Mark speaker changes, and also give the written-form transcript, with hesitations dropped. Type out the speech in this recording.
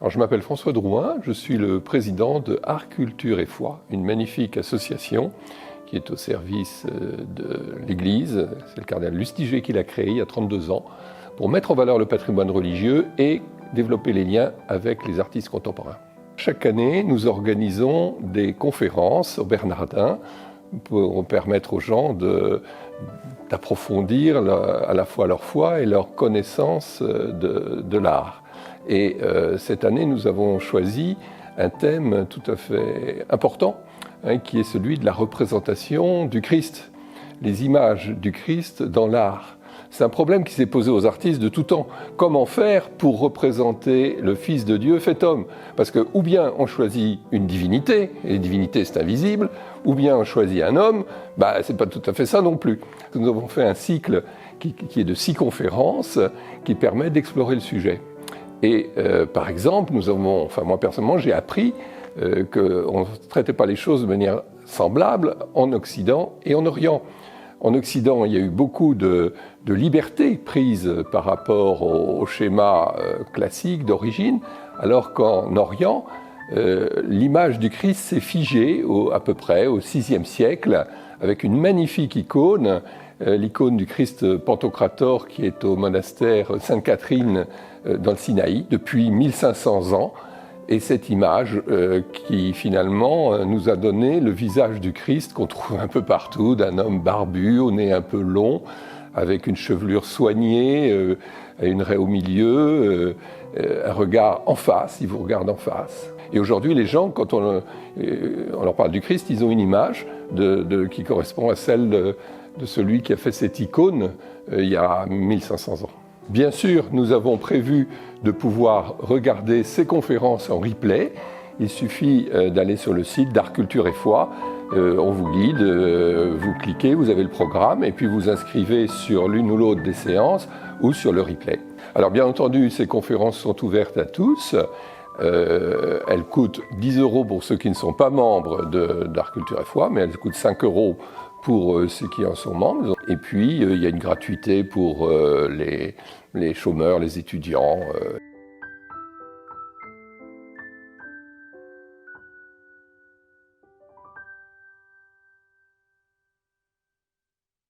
Speaker 1: Alors, je m'appelle François Drouin, je suis le président de Art, Culture et Foi, une magnifique association qui est au service de l'Église. C'est le cardinal Lustiger qui l'a créée il y a 32 ans pour mettre en valeur le patrimoine religieux et développer les liens avec les artistes contemporains. Chaque année, nous organisons des conférences au Bernardin pour permettre aux gens d'approfondir à la fois leur foi et leur connaissance de l'art. Et cette année, nous avons choisi un thème tout à fait important, qui est celui de la représentation du Christ, les images du Christ dans l'art. C'est un problème qui s'est posé aux artistes de tout temps. Comment faire pour représenter le Fils de Dieu fait homme? Parce que ou bien on choisit une divinité, et une divinité c'est invisible, ou bien on choisit un homme, c'est pas tout à fait ça non plus. Nous avons fait un cycle qui est de 6 conférences qui permet d'explorer le sujet. Et par exemple, moi personnellement, j'ai appris qu'on ne traitait pas les choses de manière semblable en Occident et en Orient. En Occident, il y a eu beaucoup de liberté prise par rapport au schéma classique d'origine, alors qu'en Orient, l'image du Christ s'est figée à peu près au VIe siècle, avec une magnifique icône, l'icône du Christ Pantocrator qui est au monastère Sainte-Catherine dans le Sinaï depuis 1500 ans. Et cette image qui finalement nous a donné le visage du Christ qu'on trouve un peu partout, d'un homme barbu, au nez un peu long, avec une chevelure soignée, une raie au milieu, un regard en face, il vous regarde en face. Et aujourd'hui, les gens, quand on leur parle du Christ, ils ont une image qui correspond à celle de celui qui a fait cette icône il y a 1500 ans. Bien sûr, nous avons prévu de pouvoir regarder ces conférences en replay. Il suffit d'aller sur le site d'Art, Culture et Foi. On vous guide, vous cliquez, vous avez le programme et puis vous inscrivez sur l'une ou l'autre des séances ou sur le replay. Alors bien entendu, ces conférences sont ouvertes à tous. Elles coûtent 10 € pour ceux qui ne sont pas membres d'Art, Culture et Foi, mais elles coûtent 5 € pour ceux qui en sont membres. Et puis, il y a une gratuité pour les chômeurs, les étudiants.